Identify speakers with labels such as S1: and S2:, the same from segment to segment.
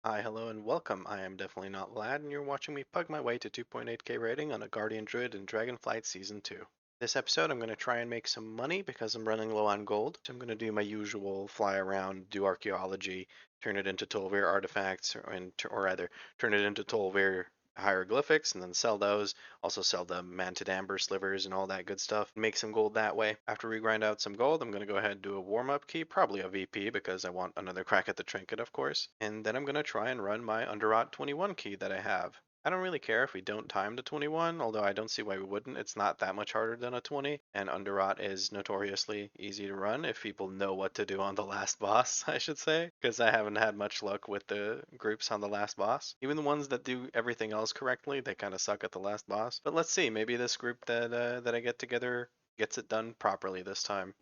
S1: Hi, hello, and welcome. I am definitely not Vlad, and you're watching me pug my way to 2.8k rating on a Guardian Druid in Dragonflight Season 2. This episode, I'm going to try and make some money because I'm running low on gold. So I'm going to do my usual fly around, do archaeology, turn it into Tol'vir artifacts, or rather, turn it into Tol'vir hieroglyphics, and then sell those. Also sell the Mantid Amber slivers and all that good stuff. Make some gold that way. After we grind out some gold, I'm going to go ahead and do a warm-up key, probably a VP because I want another crack at the trinket, of course. And then I'm going to try and run my Underrot 21 key that I have. I don't really care if we don't time the 21, although I don't see why we wouldn't. It's not that much harder than a 20, and Underrot is notoriously easy to run if people know what to do on the last boss, I should say, because I haven't had much luck with the groups on the last boss. Even the ones that do everything else correctly, they kind of suck at the last boss. But let's see, maybe this group that I get together gets it done properly this time.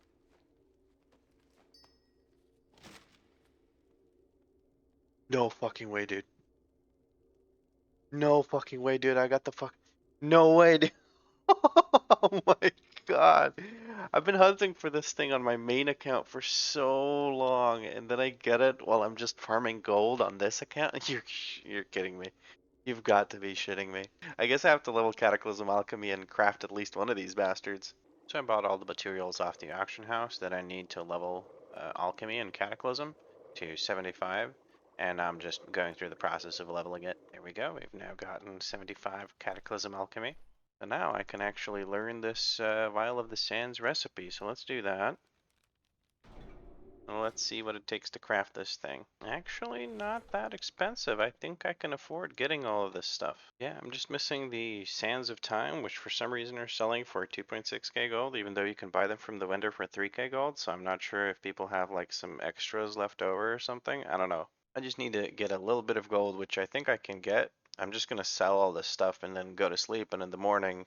S1: No fucking way, dude. No fucking way, dude. I got the fuck. No way, dude. Oh my god. I've been hunting for this thing on my main account for so long, and then I get it while I'm just farming gold on this account? You're kidding me. You've got to be shitting me. I guess I have to level Cataclysm Alchemy and craft at least one of these bastards. So I bought all the materials off the auction house that I need to level Alchemy and Cataclysm to 75, and I'm just going through the process of leveling it. There we go. We've now gotten 75 Cataclysm Alchemy. So now I can actually learn this Vial of the Sands recipe. So let's do that. And let's see what it takes to craft this thing. Actually, not that expensive. I think I can afford getting all of this stuff. Yeah, I'm just missing the Sands of Time, which for some reason are selling for 2.6k gold, even though you can buy them from the vendor for 3k gold. So I'm not sure if people have like some extras left over or something. I don't know. I just need to get a little bit of gold, which I think I can get. I'm just gonna sell all this stuff and then go to sleep, and in the morning,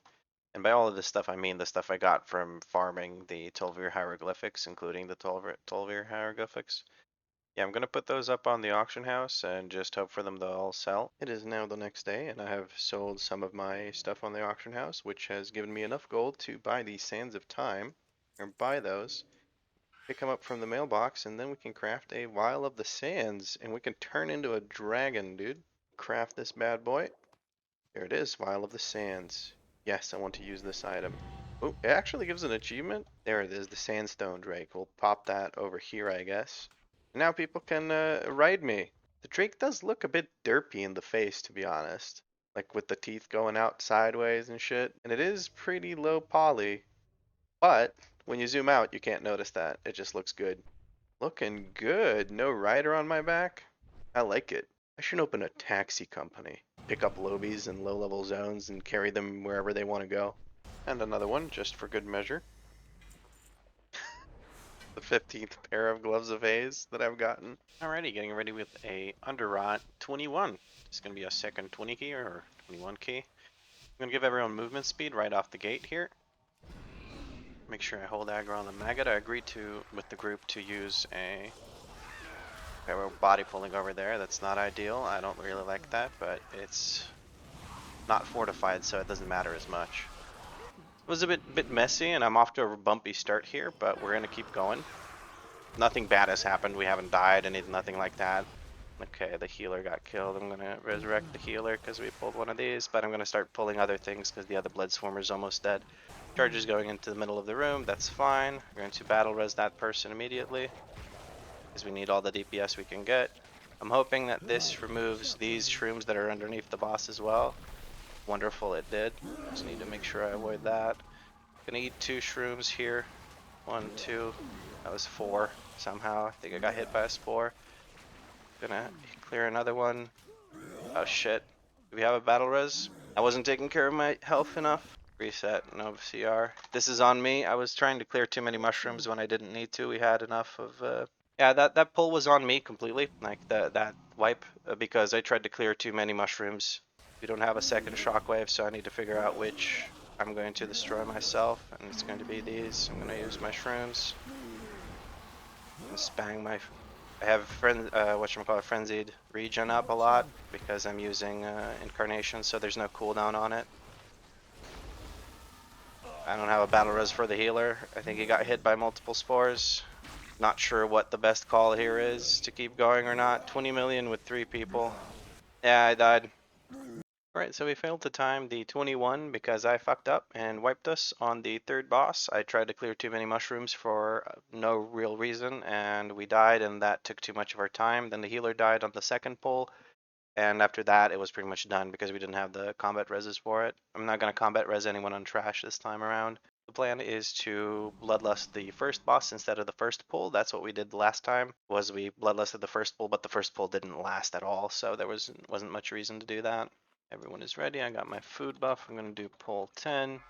S1: and by all of this stuff, I mean the stuff I got from farming the Tol'vir hieroglyphics, including the Tol'vir hieroglyphics. Yeah, I'm gonna put those up on the auction house and just hope for them to all sell. It is now the next day, and I have sold some of my stuff on the auction house, which has given me enough gold to buy the Sands of Time, or buy those, pick them up from the mailbox, and then we can craft a Vial of the Sands, and we can turn into a dragon, dude. Craft this bad boy. There it is, Vial of the Sands. Yes, I want to use this item. Oh, it actually gives an achievement. There it is, the Sandstone Drake. We'll pop that over here, I guess. Now people can ride me. The Drake does look a bit derpy in the face, to be honest. Like with the teeth going out sideways and shit. And it is pretty low poly. But when you zoom out, you can't notice that. It just looks good. Looking good. No rider on my back. I like it. I should open a taxi company. Pick up lobies in low-level zones and carry them wherever they want to go. And another one, just for good measure. The 15th pair of gloves of haze that I've gotten. Alrighty, getting ready with a Underrot 21. It's going to be a second 20 key or 21 key. I'm going to give everyone movement speed right off the gate here. Make sure I hold aggro on the maggot. I agreed with the group to use a... Okay, we're body pulling over there. That's not ideal. I don't really like that, but it's not fortified, so it doesn't matter as much. It was a bit messy, and I'm off to a bumpy start here, but we're gonna keep going. Nothing bad has happened. We haven't died, nothing like that. Okay, the healer got killed. I'm gonna resurrect the healer because we pulled one of these, but I'm gonna start pulling other things because the other blood swarmer is almost dead. Charge is going into the middle of the room. That's fine. We're going to battle res that person immediately because we need all the DPS we can get. I'm hoping that this removes these shrooms that are underneath the boss as well. Wonderful, it did. Just need to make sure I avoid that. Gonna eat 2 shrooms here. 1, 2. That was 4 somehow. I think I got hit by a spore. Gonna clear another one. Oh shit. Do we have a battle res? I wasn't taking care of my health enough. Reset, no CR. This is on me. I was trying to clear too many mushrooms when I didn't need to. We had enough of yeah, that pull was on me completely. Like that wipe because I tried to clear too many mushrooms. We don't have a second shockwave, so I need to figure out which I'm going to destroy myself, and it's going to be these. I'm going to use my shrooms and spang my... I have frenzied regen up a lot because I'm using incarnation, so there's no cooldown on it. I don't have a battle res for the healer. I think he got hit by multiple spores. Not sure what the best call here is to keep going or not. 20 million with 3 people. Yeah, I died. Alright, so we failed to time the 21 because I fucked up and wiped us on the third boss. I tried to clear too many mushrooms for no real reason, and we died, and that took too much of our time. Then the healer died on the second pull, and after that it was pretty much done because we didn't have the combat reses for it. I'm not going to combat res anyone on trash this time around. The plan is to bloodlust the first boss instead of the first pull. That's what we did the last time, was we bloodlusted the first pull, but the first pull didn't last at all, so there wasn't much reason to do that. Everyone is ready. I got my food buff. I'm going to do pull 10.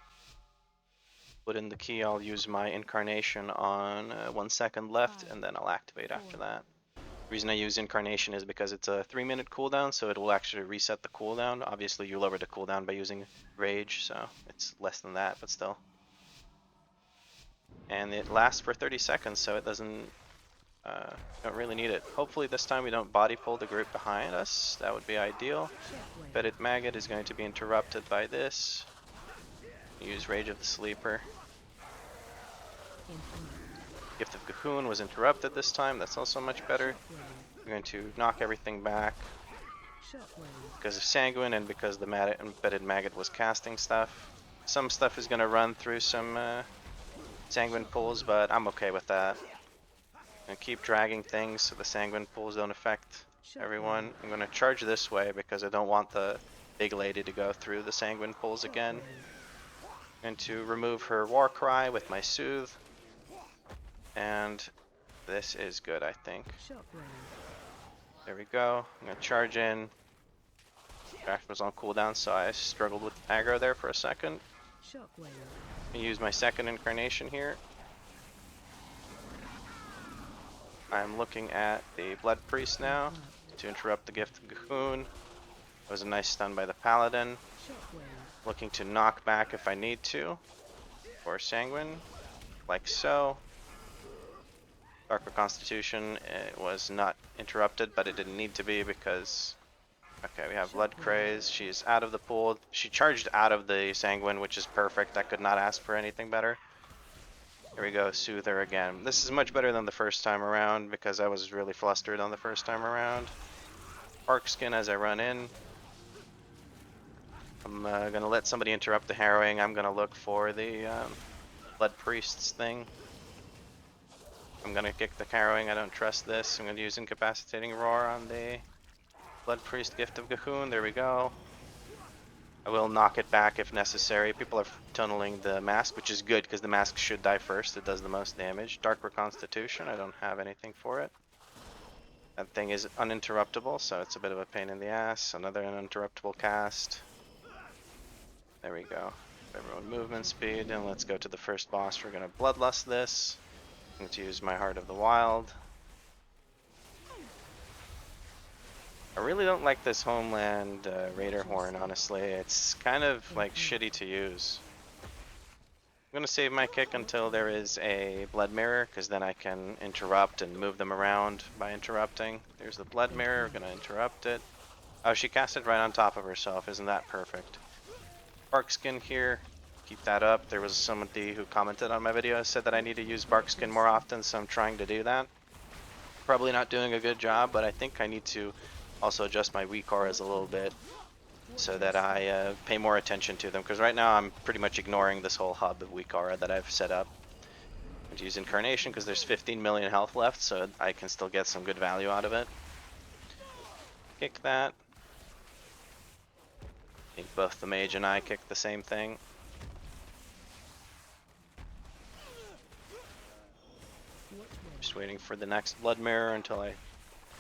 S1: Put in the key. I'll use my incarnation on 1 second left, and then I'll activate after that. The reason I use incarnation is because it's a 3-minute cooldown, so it will actually reset the cooldown. Obviously, you lower the cooldown by using rage, so it's less than that, but still. And it lasts for 30 seconds, so it doesn't don't really need it. Hopefully this time we don't body pull the group behind us. That would be ideal. Fetid Maggot is going to be interrupted by this. Use Rage of the Sleeper. Gift of Gahun was interrupted this time. That's also much better. We're going to knock everything back because of Sanguine and because the Fetid Maggot was casting stuff. Some stuff is going to run through some Sanguine pulls, but I'm okay with that. I'm going to keep dragging things so the Sanguine pulls don't affect everyone. I'm going to charge this way because I don't want the big lady to go through the Sanguine pulls again. I'm going to remove her War Cry with my Soothe. And this is good, I think. There we go. I'm going to charge in. Crash was on cooldown, so I struggled with aggro there for a second. I use my second incarnation here. I'm looking at the Blood Priest now to interrupt the Gift of Gahun. That was a nice stun by the Paladin. Looking to knock back if I need to. For Sanguine, like so. Darker Constitution, it was not interrupted, but it didn't need to be because... Okay, we have Blood Craze. She's out of the pool. She charged out of the Sanguine, which is perfect. I could not ask for anything better. Here we go, Soothe her again. This is much better than the first time around because I was really flustered on the first time around. Arc Skin as I run in. I'm going to let somebody interrupt the harrowing. I'm going to look for the Blood Priest's thing. I'm going to kick the harrowing. I don't trust this. I'm going to use Incapacitating Roar on the Blood Priest Gift of Gahun. There we go. I will knock it back if necessary. People are tunneling the mask, which is good because the mask should die first. It does the most damage. Dark Reconstitution. I don't have anything for it. That thing is uninterruptible, so it's a bit of a pain in the ass. Another uninterruptible cast. There we go. Everyone movement speed, and let's go to the first boss. We're going to Bloodlust this. I'm going to use my Heart of the Wild. I really don't like this Homeland Raider Horn, honestly. It's kind of like shitty to use. I'm going to save my kick until there is a Blood Mirror, because then I can interrupt and move them around by interrupting. There's the Blood Mirror, we're going to interrupt it. Oh, she cast it right on top of herself, isn't that perfect? Bark Skin here, keep that up. There was somebody who commented on my video, said that I need to use Bark Skin more often, so I'm trying to do that. Probably not doing a good job, but I think I need to also adjust my WeakAuras a little bit so that I pay more attention to them, because right now I'm pretty much ignoring this whole hub of WeakAura that I've set up. I'm going to use Incarnation because there's 15 million health left, so I can still get some good value out of it. Kick that. I think both the mage and I kicked the same thing. Just waiting for the next Blood Mirror until I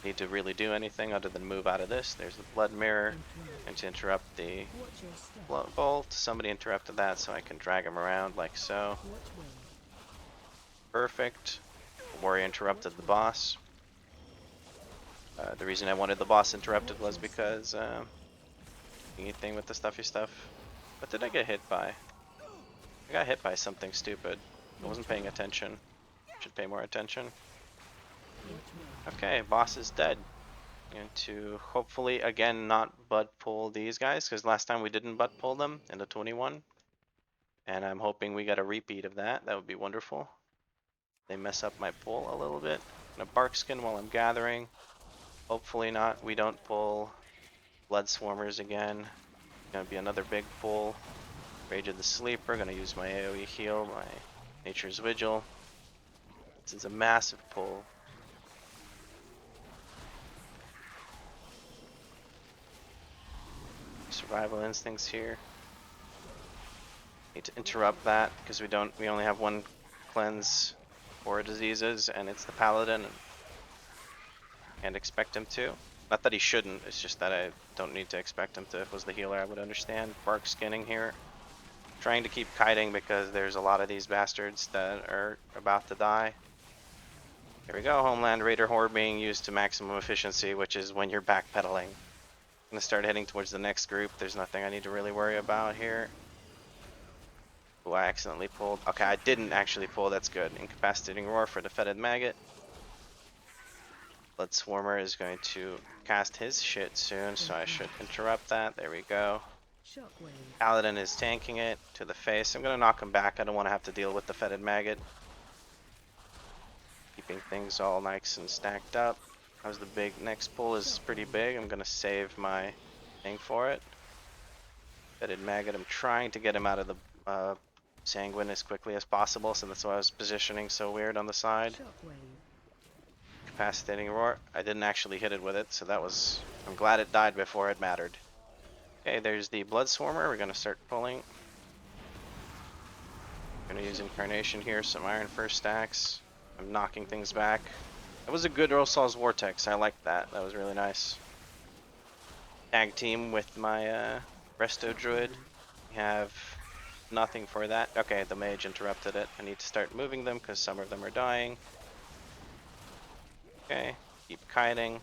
S1: need to really do anything other than move out of this. There's the Blood Mirror, and to interrupt the bolt. Somebody interrupted that, so I can drag him around like so. Perfect. Warrior interrupted the boss. The reason I wanted the boss interrupted was because anything with the stuffy stuff. What did I get hit by? I got hit by something stupid. I wasn't paying attention. Should pay more attention. Okay, boss is dead. Going to hopefully again not butt pull these guys, because last time we didn't butt pull them in the 21. And I'm hoping we get a repeat of that. That would be wonderful. They mess up my pull a little bit. I'm gonna bark skin while I'm gathering. Hopefully not. We don't pull blood swarmers again. Gonna be another big pull. Rage of the Sleeper. Gonna use my AoE heal, my Nature's Vigil. This is a massive pull. Survival instincts here. Need to interrupt that because we only have one cleanse for diseases, and it's the paladin, and can't expect him to. Not that he shouldn't, it's just that I don't need to expect him to. If it was the healer, I would understand. Bark skinning here. Trying to keep kiting because there's a lot of these bastards that are about to die. Here we go, Homeland Raider Horde being used to maximum efficiency, which is when you're backpedaling. I'm gonna start heading towards the next group. There's nothing I need to really worry about here. Ooh, I accidentally pulled. Okay, I didn't actually pull, that's good. Incapacitating Roar for the Fetid Maggot. Blood Swarmer is going to cast his shit soon, so I should interrupt that. There we go. Paladin is tanking it to the face. I'm gonna knock him back. I don't want to have to deal with the Fetid Maggot. Keeping things all nice and stacked up. How's the big next pull is pretty big. I'm gonna save my thing for it. Fetid Maggot. I'm trying to get him out of the Sanguine as quickly as possible, so that's why I was positioning so weird on the side. Incapacitating Roar. I didn't actually hit it with it, so that was... I'm glad it died before it mattered. Okay, there's the Blood Swarmer. We're gonna start pulling. I'm gonna use Incarnation here, some Iron First stacks. I'm knocking things back. That was a good Rosal's Vortex. I liked that. That was really nice. Tag team with my Resto Druid. We have nothing for that. Okay, the mage interrupted it. I need to start moving them because some of them are dying. Okay, keep kiting.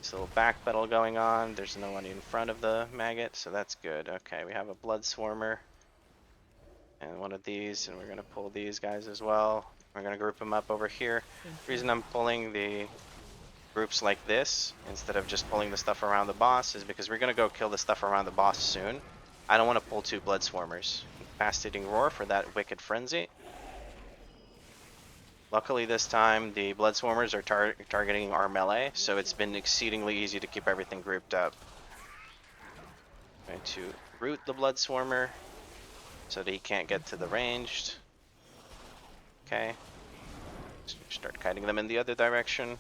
S1: There's a little backpedal going on. There's no one in front of the maggot, so that's good. Okay, we have a Blood Swarmer. And one of these, and we're going to pull these guys as well. We're going to group them up over here. The reason I'm pulling the groups like this, instead of just pulling the stuff around the boss, is because we're going to go kill the stuff around the boss soon. I don't want to pull two Blood Swarmers. Incapacitating Roar for that Wicked Frenzy. Luckily this time the Blood Swarmers are targeting our melee, so it's been exceedingly easy to keep everything grouped up. I'm going to root the Blood Swarmer so that he can't get to the ranged. Okay. Start kiting them in the other direction.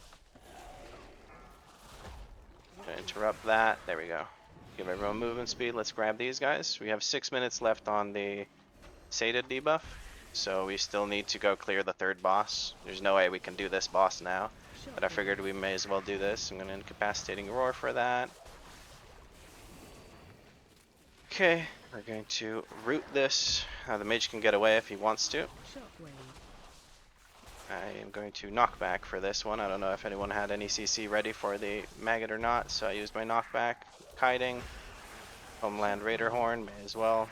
S1: Gonna interrupt that. There we go. Give everyone movement speed. Let's grab these guys. We have 6 minutes left on the Sated debuff, so we still need to go clear the third boss. There's no way we can do this boss now, but I figured we may as well do this. I'm gonna Incapacitating Roar for that. Okay, we're going to root this. The mage can get away if he wants to. I am going to knockback for this one. I don't know if anyone had any CC ready for the maggot or not, so I used my knockback. Kiting. Homeland Raider Horn, may as well.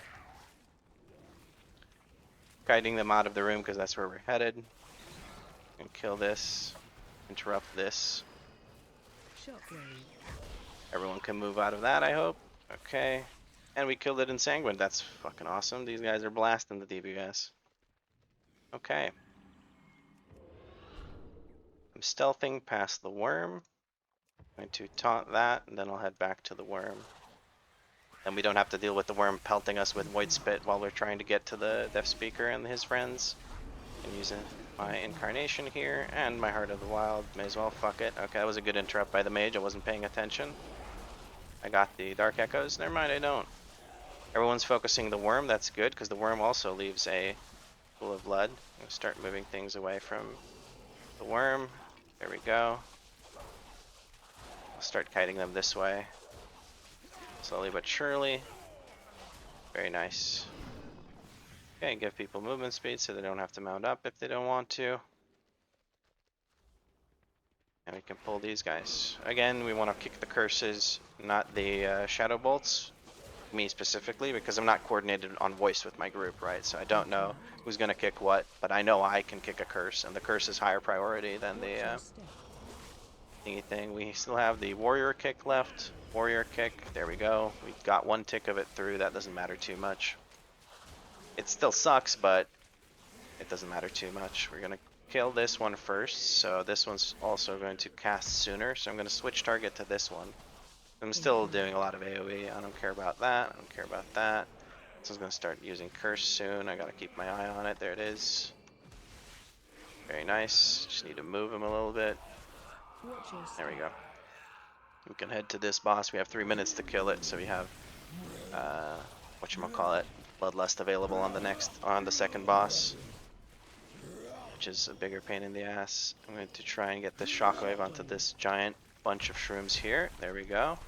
S1: Kiting them out of the room because that's where we're headed. And kill this. Interrupt this. Everyone can move out of that, I hope. Okay. And we killed it in Sanguine. That's fucking awesome. These guys are blasting the DPS. Okay. I'm stealthing past the worm. I'm going to taunt that, and then I'll head back to the worm. And we don't have to deal with the worm pelting us with Void Spit while we're trying to get to the Death Speaker and his friends. I'm using my Incarnation here, and my Heart of the Wild. May as well, fuck it. Okay, that was a good interrupt by the mage. I wasn't paying attention. I got the Dark Echoes. Never mind, I don't. Everyone's focusing the worm. That's good, because the worm also leaves a pool of blood. I'm going to start moving things away from the worm. There we go. I'll start kiting them this way. Slowly but surely. Very nice. Okay, give people movement speed so they don't have to mount up if they don't want to. And we can pull these guys. Again, we want to kick the curses, not the Shadow Bolts. Me specifically, because I'm not coordinated on voice with my group, right? So I don't know who's going to kick what, but I know I can kick a curse, and the curse is higher priority than the thingy thing. We still have the Warrior Kick left. Warrior Kick, there we go. We got one tick of it through, that doesn't matter too much. It still sucks, but it doesn't matter too much. We're gonna kill this one first, so this one's also going to cast sooner, so I'm gonna switch target to this one. I'm still doing a lot of AoE. I don't care about that. I don't care about that. This one's gonna start using curse soon. I gotta keep my eye on it. There it is. Very nice. Just need to move him a little bit. There we go. We can head to this boss. We have 3 minutes to kill it, so we have whatchamacallit, Bloodlust available on the second boss, which is a bigger pain in the ass. I'm going to try and get this shockwave onto this giant bunch of shrooms here. There we go.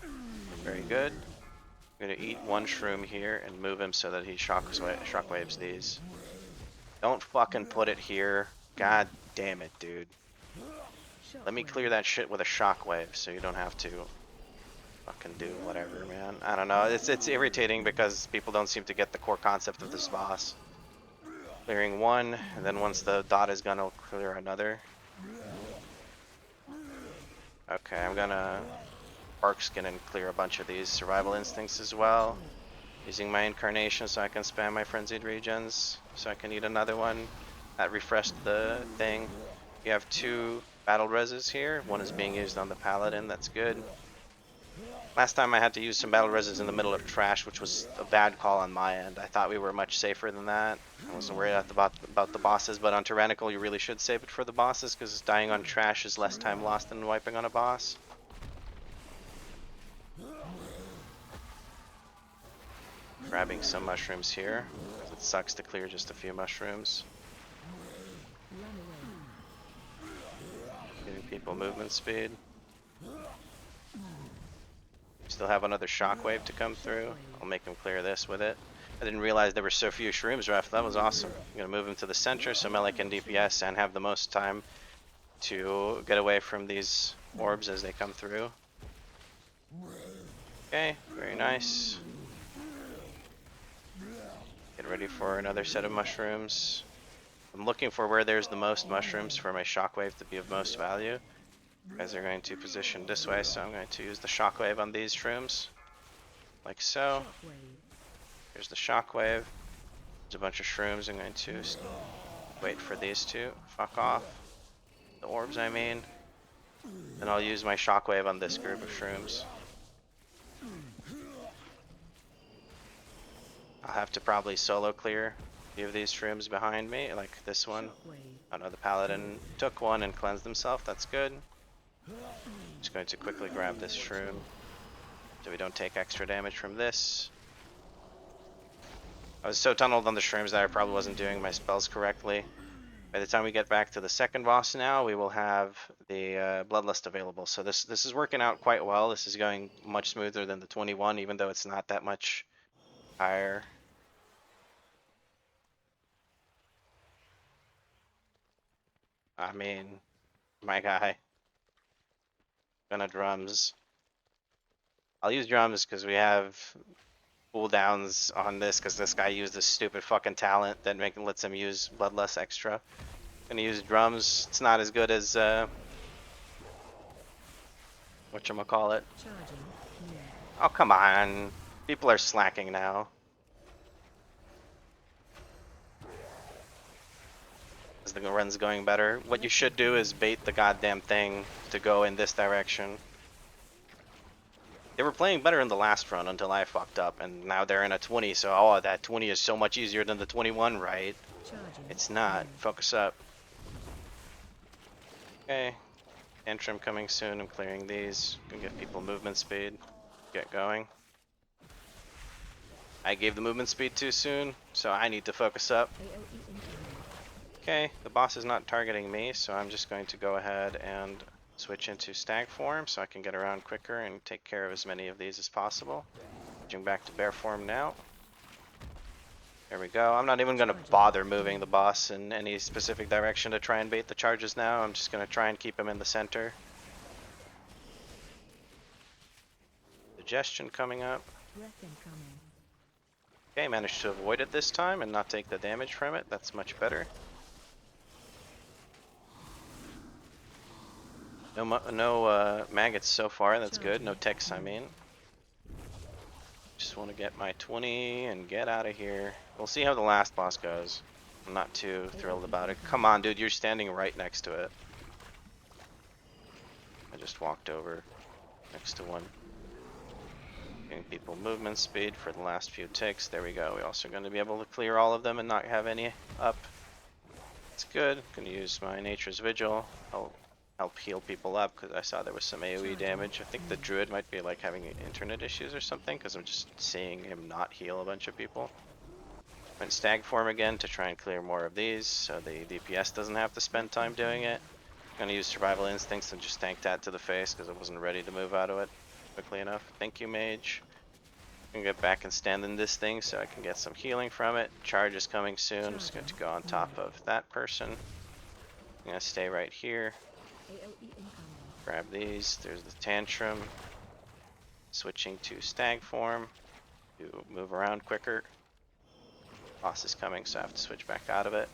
S1: Very good. I'm gonna eat one shroom here and move him so that he shockwaves these. Don't fucking put it here. God damn it, dude. Let me clear that shit with a shockwave so you don't have to fucking do whatever, man. I don't know. It's irritating because people don't seem to get the core concept of this boss. Clearing one, and then once the dot is gonna clear another. Okay, I'm gonna bark skin and clear a bunch of these survival instincts as well. Using my incarnation so I can spam my frenzied regens, so I can eat another one. That refreshed the thing. You have 2 battle reses here. One is being used on the paladin, that's good. Last time I had to use some battle reses in the middle of trash, which was a bad call on my end. I thought we were much safer than that. I wasn't worried about the bosses, but on Tyrannical you really should save it for the bosses, because dying on trash is less time lost than wiping on a boss. Grabbing some mushrooms here. It sucks to clear just a few mushrooms. Giving people movement speed. Still have another shockwave to come through. I'll make him clear this with it. I didn't realize there were so few shrooms left. That was awesome. I'm gonna move him to the center so Melee can DPS and have the most time to get away from these orbs as they come through. Okay, very nice. Get ready for another set of mushrooms. I'm looking for where there's the most mushrooms for my shockwave to be of most value. You guys are going to position this way, so I'm going to use the shockwave on these shrooms. Like so. Here's the shockwave. There's a bunch of shrooms. I'm going to wait for these two. Fuck off. The orbs, I mean. Then I'll use my shockwave on this group of shrooms. I'll have to probably solo clear a few of these shrooms behind me, like this one. Oh no, the paladin took one and cleansed himself. That's good. Just going to quickly grab this shroom so we don't take extra damage from this. I was so tunneled on the shrooms that I probably wasn't doing my spells correctly. By the time we get back to the second boss now, we will have the Bloodlust available. So this is working out quite well. This is going much smoother than the 21, even though it's not that much higher. I mean, my guy. Gonna drums. I'll use drums because we have cooldowns on this because this guy used this stupid fucking talent that lets him use Bloodlust extra. Gonna use drums. It's not as good as whatchamacallit. Oh come on. People are slacking now. As the run's going better. What you should do is bait the goddamn thing to go in this direction. They were playing better in the last run until I fucked up, and now they're in a 20, so oh, that 20 is so much easier than the 21, right? It's not. Focus up. Okay. Tantrum coming soon. I'm clearing these. Gonna give people movement speed. Get going. I gave the movement speed too soon, so I need to focus up. Okay, the boss is not targeting me, so I'm just going to go ahead and switch into stag form so I can get around quicker and take care of as many of these as possible. Switching back to bear form now. There we go. I'm not even going to bother moving the boss in any specific direction to try and bait the charges now. I'm just going to try and keep him in the center. Digestion coming up. Okay, managed to avoid it this time and not take the damage from it. That's much better. No maggots so far, that's good. No ticks, I mean. Just want to get my 20 and get out of here. We'll see how the last boss goes. I'm not too thrilled about it. Come on, dude, you're standing right next to it. I just walked over next to one. Giving people movement speed for the last few ticks. There we go. We're also going to be able to clear all of them and not have any up. It's good. Going to use my Nature's Vigil. I'll help heal people up because I saw there was some AoE damage. I think the Druid might be like having internet issues or something because I'm just seeing him not heal a bunch of people. Went Stag form again to try and clear more of these so the DPS doesn't have to spend time doing it. Gonna use Survival Instincts and just tank that to the face because I wasn't ready to move out of it quickly enough. Thank you, Mage. I'm gonna get back and stand in this thing so I can get some healing from it. Charge is coming soon. Just going to go on top of that person. I'm gonna stay right here. Grab these. There's the Tantrum. Switching to Stag form to move around quicker. Boss is coming, so I have to switch back out of it.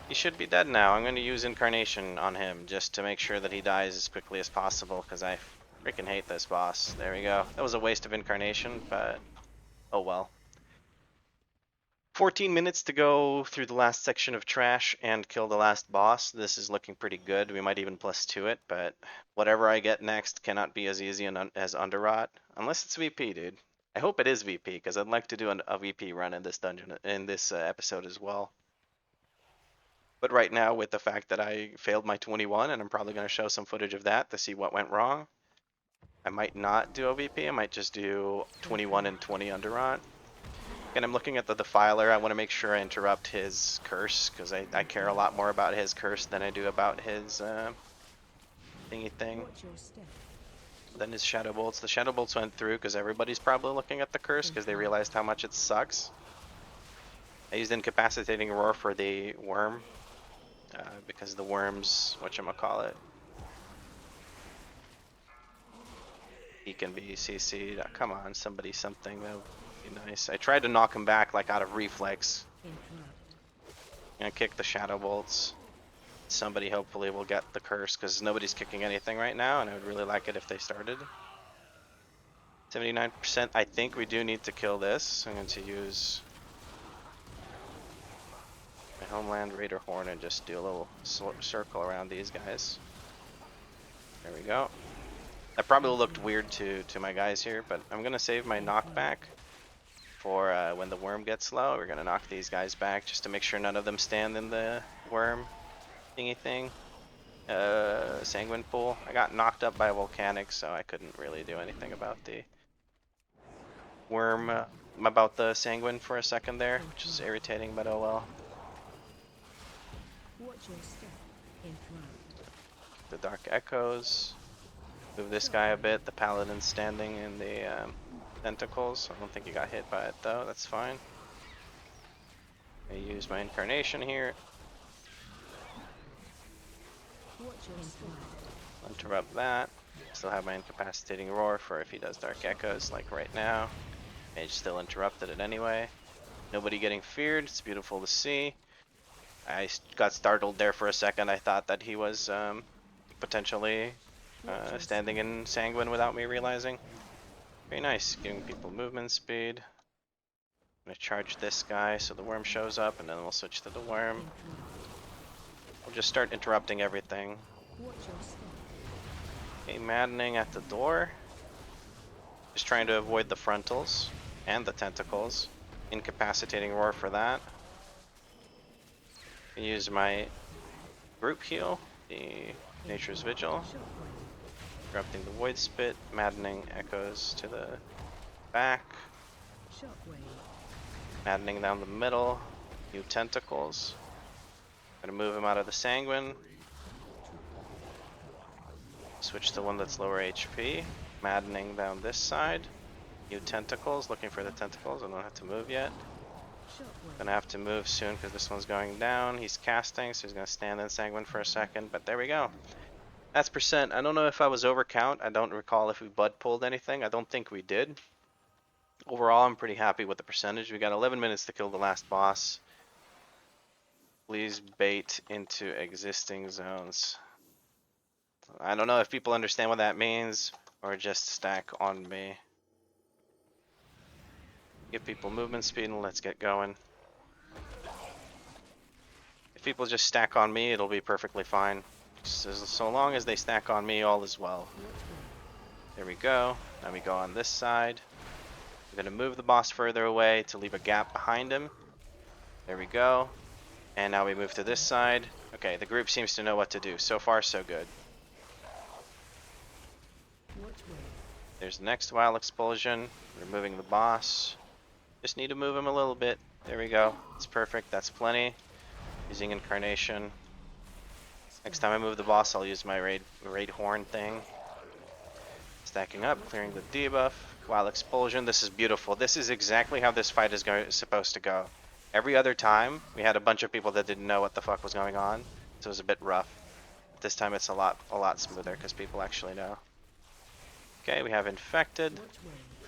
S1: He should be dead now. I'm going to use Incarnation on him just to make sure that he dies as quickly as possible because I freaking hate this boss. There we go. That was a waste of Incarnation, but oh well. 14 minutes to go through the last section of trash and kill the last boss. This is looking pretty good. We might even +2 it, but whatever I get next cannot be as easy as Underrot. Unless it's VP, dude. I hope it is VP, because I'd like to do a VP run in this dungeon, in this episode as well. But right now, with the fact that I failed my 21, and I'm probably going to show some footage of that to see what went wrong, I might not do OVP. I might just do 21 and 20 Underrot. And I'm looking at the Defiler. I want to make sure I interrupt his curse, because I care a lot more about his curse than I do about his thingy thing. Then his Shadow Bolts. The Shadow Bolts went through because everybody's probably looking at the curse because they realized how much it sucks. I used Incapacitating Roar for the worm. Because the worms, whatchamacallit, he can be CC'd. Come on, somebody, something, that would be nice. I tried to knock him back like out of reflex. I'm gonna kick the Shadow Bolts. Somebody hopefully will get the curse because nobody's kicking anything right now, and I would really like it if they started. 79%. I think we do need to kill this. I'm going to use my Homeland Raider Horn and just do a little circle around these guys. There we go. That probably looked weird to my guys here, but I'm going to save my knockback for when the worm gets low. We're going to knock these guys back just to make sure none of them stand in the worm thingy thing. Sanguine Pool. I got knocked up by a volcanic, so I couldn't really do anything about the worm, about the sanguine for a second there, which is irritating, but oh well. The Dark Echoes. Move this guy a bit. The Paladin's standing in the tentacles. I don't think he got hit by it though. That's fine. I use my Incarnation here. Interrupt that. Still have my Incapacitating Roar for if he does Dark Echoes, like right now. Mage still interrupted it anyway. Nobody getting feared. It's beautiful to see. I got startled there for a second. I thought that he was potentially standing in Sanguine without me realizing. Very nice. Giving people movement speed. I'm going to charge this guy so the worm shows up, and then we'll switch to the worm. We'll just start interrupting everything. Okay, Maddening at the door. Just trying to avoid the frontals and the tentacles. Incapacitating Roar for that. Use my group heal, the Nature's Vigil. Interrupting the Void Spit. Maddening Echoes to the back. Maddening down the middle. New Tentacles. Gonna move him out of the Sanguine. Switch to one that's lower HP. Maddening down this side. New Tentacles. Looking for the tentacles. I don't have to move yet. Gonna have to move soon because this one's going down. He's casting, so he's gonna stand in Sanguine for a second. But there we go. That's percent. I don't know if I was overcount. I don't recall if we bud pulled anything. I don't think we did. Overall, I'm pretty happy with the percentage. We got 11 minutes to kill the last boss. Please bait into existing zones. I don't know if people understand what that means or just stack on me. Give people movement speed and let's get going. If people just stack on me, it'll be perfectly fine. So long as they stack on me, all is well. There we go. Now we go on this side. I'm going to move the boss further away to leave a gap behind him. There we go. And now we move to this side. Okay, the group seems to know what to do. So far, so good. There's the next wild expulsion. Removing the boss. Just need to move him a little bit. There we go. It's perfect. That's plenty. Using incarnation. Next time I move the boss, I'll use my raid horn thing. Stacking up, clearing the debuff. Wild expulsion. This is beautiful. This is exactly how this fight is supposed to go. Every other time, we had a bunch of people that didn't know what the fuck was going on, so it was a bit rough. This time it's a lot smoother because people actually know. Okay, we have infected.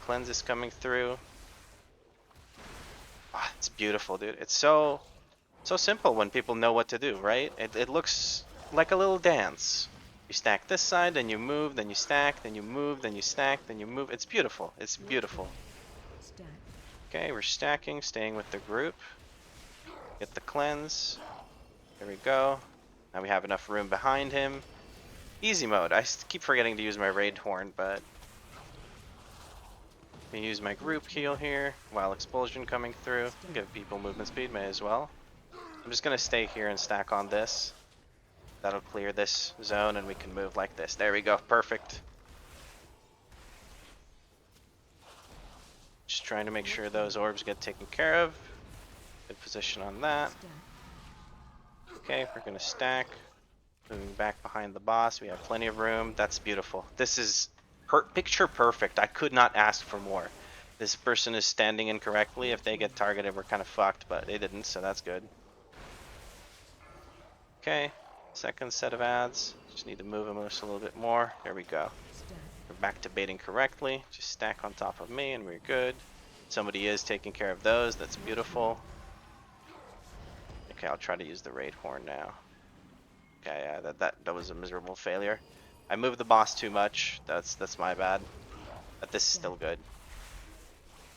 S1: Cleanse is coming through. Oh, it's beautiful, dude. It's so simple when people know what to do, right? It looks like a little dance. You stack this side, then you move, then you stack, then you move, then you stack, then you move. It's beautiful. It's beautiful. Okay, we're stacking, staying with the group. Get the cleanse. There we go. Now we have enough room behind him. Easy mode. I keep forgetting to use my raid horn, but I use my group heal here. While expulsion coming through. Give people movement speed, may as well. I'm just gonna stay here and stack on this. That'll clear this zone and we can move like this. There we go, perfect. Just trying to make sure those orbs get taken care of. Good position on that. Okay, we're gonna stack. Moving back behind the boss, we have plenty of room. That's beautiful. This is picture perfect. I could not ask for more. This person is standing incorrectly. If they get targeted, we're kind of fucked, but they didn't, so that's good. Okay, second set of ads. Just need to move them just a little bit more. There we go. We're back to baiting correctly. Just stack on top of me and we're good. Somebody is taking care of those. That's beautiful. Okay, I'll try to use the raid horn now. Okay, yeah, that was a miserable failure. I moved the boss too much. That's my bad. But this is still good.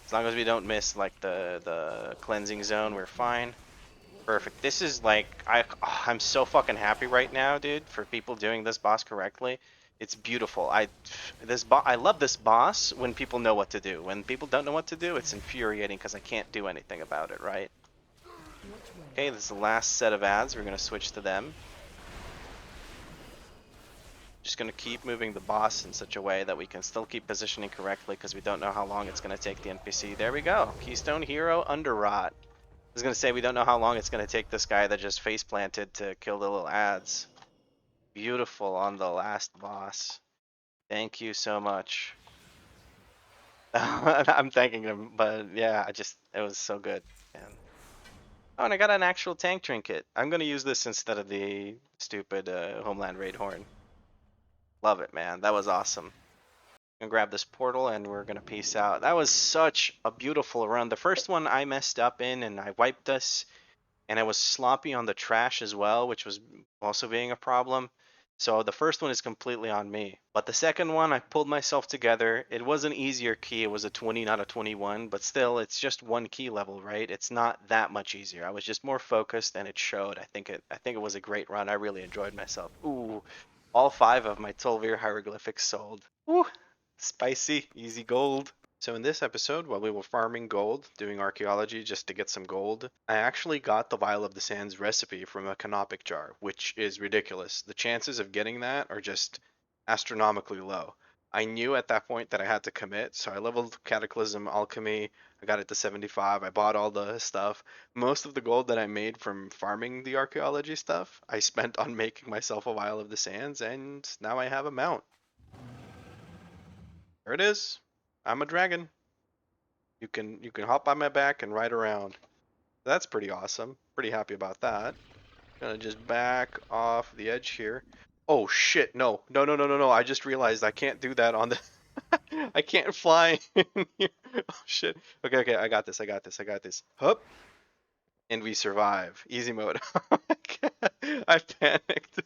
S1: As long as we don't miss like the cleansing zone, we're fine. Perfect. This is like I'm so fucking happy right now, dude, for people doing this boss correctly. It's beautiful. I love this boss when people know what to do. When people don't know what to do, it's infuriating because I can't do anything about it, right? Okay, this is the last set of ads. We're gonna switch to them. Just gonna keep moving the boss in such a way that we can still keep positioning correctly because we don't know how long it's gonna take the NPC. There we go. Keystone Hero Underrot. I was gonna say we don't know how long it's gonna take this guy that just face planted to kill the little ads. Beautiful on the last boss. Thank you so much. I'm thanking him, but yeah, it was so good. And oh, and I got an actual tank trinket. I'm gonna use this instead of the stupid Homeland Raid Horn. Love it, man. That was awesome. Gonna grab this portal and we're gonna peace out. That was such a beautiful run. The first one I messed up in and I wiped us, and I was sloppy on the trash as well, which was also being a problem. So the first one is completely on me. But the second one, I pulled myself together. It was an easier key. It was a 20, not a 21, but still, it's just one key level, right? It's not that much easier. I was just more focused, and it showed. I think it was a great run. I really enjoyed myself. Ooh, all 5 of my Tolvir hieroglyphics sold. Ooh, spicy, easy gold. So in this episode, while we were farming gold, doing archaeology just to get some gold, I actually got the Vial of the Sands recipe from a canopic jar, which is ridiculous. The chances of getting that are just astronomically low. I knew at that point that I had to commit, so I leveled Cataclysm Alchemy, I got it to 75, I bought all the stuff. Most of the gold that I made from farming the archaeology stuff, I spent on making myself a Vial of the Sands, and now I have a mount. There it is. I'm a dragon. You can hop on my back and ride around. That's pretty awesome. Pretty happy about that. Gonna just back off the edge here. Oh shit, no. No, no, no, no, no. I just realized I can't do that on the I can't fly in here. Oh shit. Okay, okay, I got this, I got this, I got this. Hup. And we survive. Easy mode. I panicked.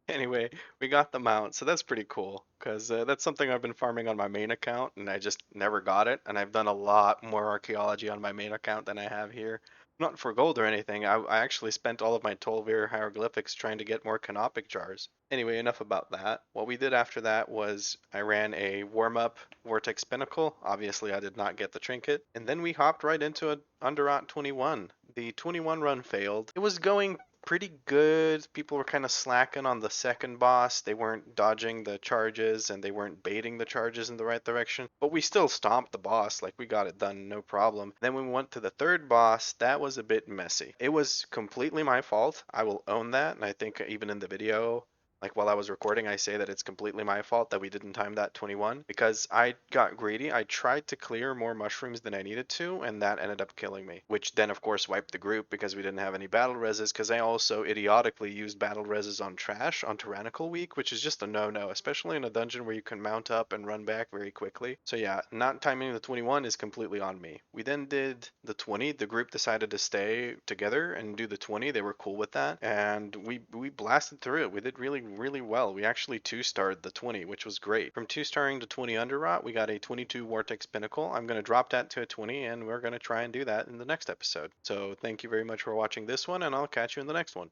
S1: Anyway, we got the mount, so that's pretty cool, because that's something I've been farming on my main account, and I just never got it, and I've done a lot more archaeology on my main account than I have here. Not for gold or anything. I actually spent all of my Tolvir hieroglyphics trying to get more canopic jars. Anyway, enough about that. What we did after that was I ran a warm-up Vortex Pinnacle. Obviously, I did not get the trinket. And then we hopped right into a Underrot 21. The 21 run failed. It was going pretty good. People were kind of slacking on the second boss. They weren't dodging the charges and they weren't baiting the charges in the right direction. But we still stomped the boss. Like, we got it done, no problem. Then when we went to the third boss, that was a bit messy. It was completely my fault. I will own that. And I think even in the video, like while I was recording, I say that it's completely my fault that we didn't time that 21 because I got greedy. I tried to clear more mushrooms than I needed to, and that ended up killing me. Which then, of course, wiped the group because we didn't have any battle reses. Because I also idiotically used battle reses on trash on Tyrannical Week, which is just a no-no, especially in a dungeon where you can mount up and run back very quickly. So yeah, not timing the 21 is completely on me. We then did the 20. The group decided to stay together and do the 20. They were cool with that, and we blasted through it. We did really well. We actually 2-starred the 20, which was great. From 2-starring to 20 Underrot, we got a 22 Vortex Pinnacle. I'm going to drop that to a 20, and we're going to try and do that in the next episode. So thank you very much for watching this one, and I'll catch you in the next one.